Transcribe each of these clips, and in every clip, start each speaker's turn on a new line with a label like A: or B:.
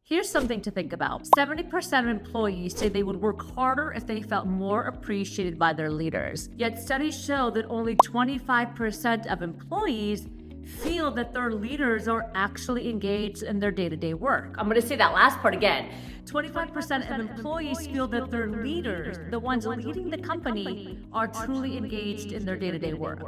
A: Here's something to think about. 70% of employees say they would work harder if they felt more appreciated by their leaders. Yet studies show that only 25% of employees feel that their leaders are actually engaged in their day-to-day work. I'm going to say that last part again. 25% of employees feel that their leaders, the ones leading the company, are truly engaged in their day-to-day work.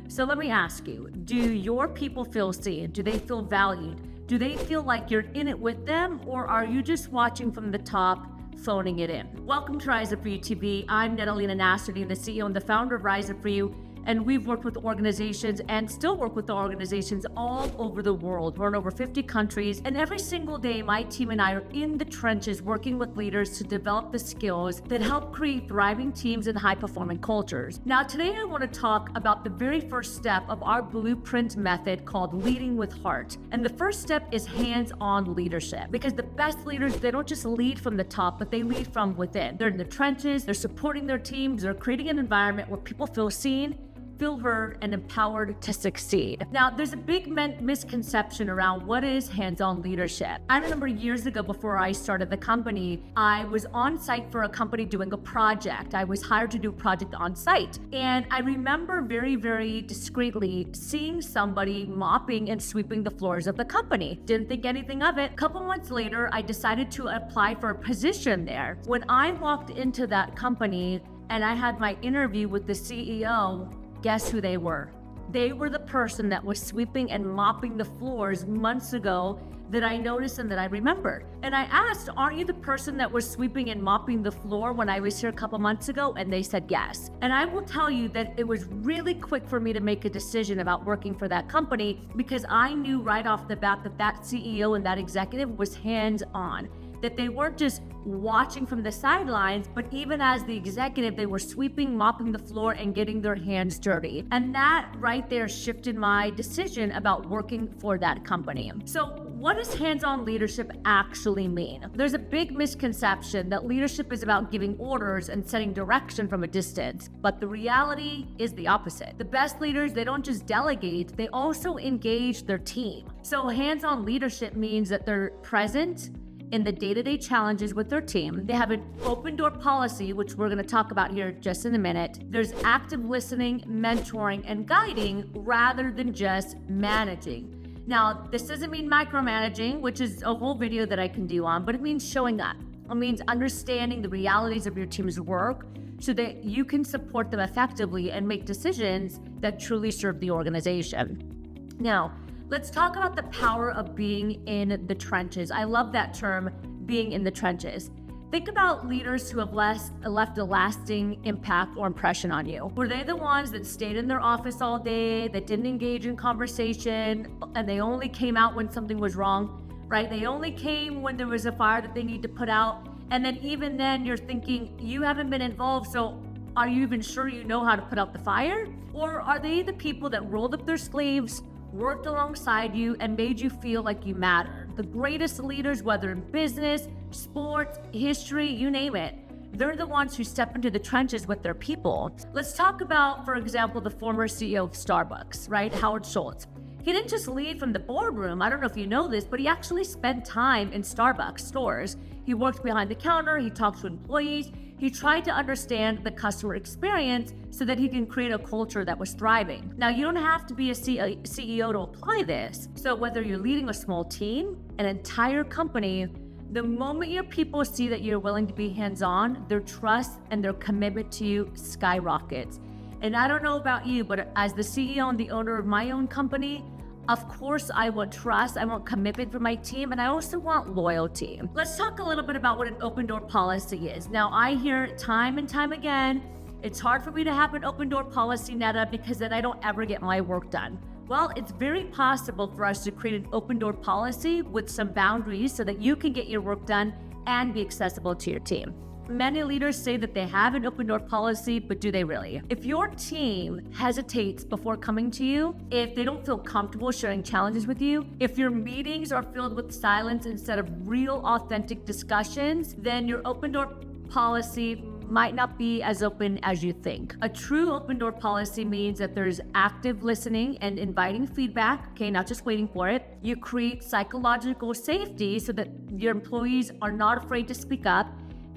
A: So let me ask you, do your people feel seen? Do they feel valued? Do they feel like you're in it with them, or are you just watching from the top, phoning it in? Welcome to Rise Up For You TV. I'm Lena Nasserdeen, the CEO and the founder of Rise Up For You, and we've worked with organizations and still work with organizations all over the world. We're in over 50 countries, and every single day, my team and I are in the trenches working with leaders to develop the skills that help create thriving teams and high-performing cultures. Now, today I want to talk about the very first step of our blueprint method called leading with heart. And the first step is hands-on leadership, because the best leaders, they don't just lead from the top, but they lead from within. They're in the trenches, they're supporting their teams, they're creating an environment where people feel seen, feel heard, and empowered to succeed. Now, there's a big misconception around what is hands-on leadership. I remember years ago, before I started the company, I was on site for a company doing a project. I was hired to do a project on site. And I remember very, very discreetly seeing somebody mopping and sweeping the floors of the company. Didn't think anything of it. A couple months later, I decided to apply for a position there. When I walked into that company and I had my interview with the CEO, guess who they were? They were the person that was sweeping and mopping the floors months ago that I noticed and that I remembered. And I asked, aren't you the person that was sweeping and mopping the floor when I was here a couple months ago? And they said yes. And I will tell you that it was really quick for me to make a decision about working for that company, because I knew right off the bat that that CEO and that executive was hands-on. That they weren't just watching from the sidelines, but even as the executive, they were sweeping, mopping the floor, and getting their hands dirty. And that right there shifted my decision about working for that company. So what does hands-on leadership actually mean? There's a big misconception that leadership is about giving orders and setting direction from a distance, but the reality is the opposite. The best leaders, they don't just delegate, they also engage their team. So hands-on leadership means that they're present in the day-to-day challenges with their team. They have an open door policy, which we're going to talk about here just in a minute. There's active listening, mentoring, and guiding rather than just managing. Now, this doesn't mean micromanaging, which is a whole video that I can do on, but it means showing up. It means understanding the realities of your team's work so that you can support them effectively and make decisions that truly serve the organization. Now, let's talk about the power of being in the trenches. I love that term, being in the trenches. Think about leaders who have left a lasting impact or impression on you. Were they the ones that stayed in their office all day, that didn't engage in conversation, and they only came out when something was wrong, right? They only came when there was a fire that they need to put out. And then even then you're thinking, you haven't been involved, so are you even sure you know how to put out the fire? Or are they the people that rolled up their sleeves, worked alongside you, and made you feel like you matter? The greatest leaders, whether in business, sports, history, you name it, they're the ones who step into the trenches with their people. Let's talk about, for example, the former CEO of Starbucks, right? Howard Schultz. He didn't just lead from the boardroom. I don't know if you know this, but he actually spent time in Starbucks stores. He worked behind the counter, he talked to employees, he tried to understand the customer experience so that he can create a culture that was thriving. Now, you don't have to be a CEO to apply this. So whether you're leading a small team, an entire company, the moment your people see that you're willing to be hands-on, their trust and their commitment to you skyrockets. And I don't know about you, but as the CEO and the owner of my own company, of course, I want trust, I want commitment from my team, and I also want loyalty. Let's talk a little bit about what an open door policy is. Now, I hear time and time again, it's hard for me to have an open door policy, Netta, because then I don't ever get my work done. Well, it's very possible for us to create an open door policy with some boundaries so that you can get your work done and be accessible to your team. Many leaders say that they have an open door policy, but do they really? If your team hesitates before coming to you, if they don't feel comfortable sharing challenges with you, if your meetings are filled with silence instead of real, authentic discussions, then your open door policy might not be as open as you think. A true open door policy means that there's active listening and inviting feedback, okay, not just waiting for it. You create psychological safety so that your employees are not afraid to speak up,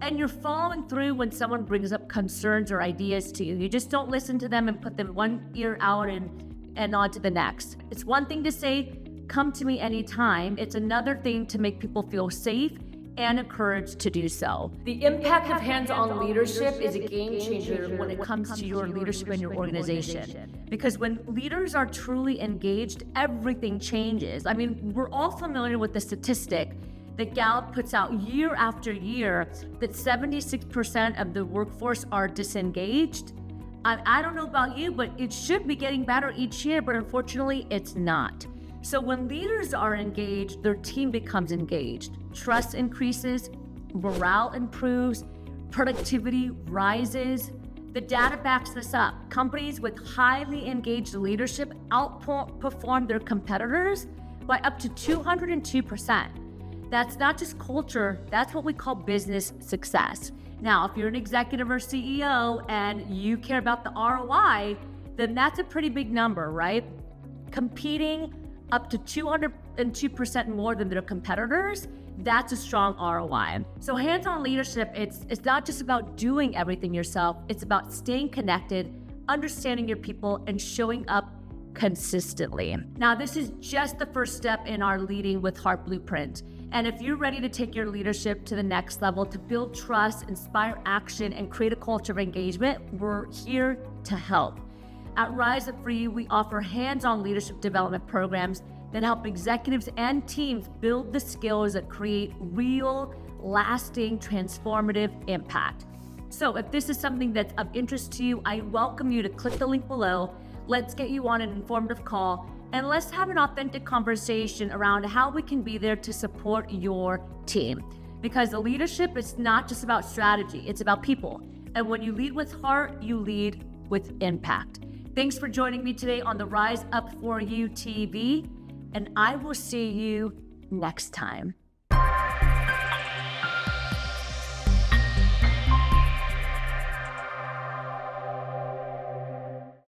A: and you're following through when someone brings up concerns or ideas to you. You just don't listen to them and put them one ear out and on to the next. It's one thing to say, come to me anytime. It's another thing to make people feel safe and encouraged to do so. The impact of hands-on leadership is a game changer when it comes to your leadership in your organization. Because when leaders are truly engaged, everything changes. I mean, we're all familiar with the statistic that Gallup puts out year after year that 76% of the workforce are disengaged. I don't know about you, but it should be getting better each year, but unfortunately it's not. So when leaders are engaged, their team becomes engaged. Trust increases, morale improves, productivity rises. The data backs this up. Companies with highly engaged leadership outperform their competitors by up to 202%. That's not just culture, that's what we call business success. Now, if you're an executive or CEO and you care about the ROI, then that's a pretty big number, right? Competing up to 202% more than their competitors, that's a strong ROI. So hands-on leadership, it's not just about doing everything yourself, it's about staying connected, understanding your people, and showing up consistently. Now, this is just the first step in our Leading with Heart blueprint. And if you're ready to take your leadership to the next level, to build trust, inspire action, and create a culture of engagement, we're here to help. At Rise Up For You, we offer hands-on leadership development programs that help executives and teams build the skills that create real, lasting, transformative impact. So if this is something that's of interest to you, I welcome you to click the link below. Let's get you on an informative call, and let's have an authentic conversation around how we can be there to support your team. Because the leadership is not just about strategy, it's about people. And when you lead with heart, you lead with impact. Thanks for joining me today on the Rise Up For You TV, and I will see you next time.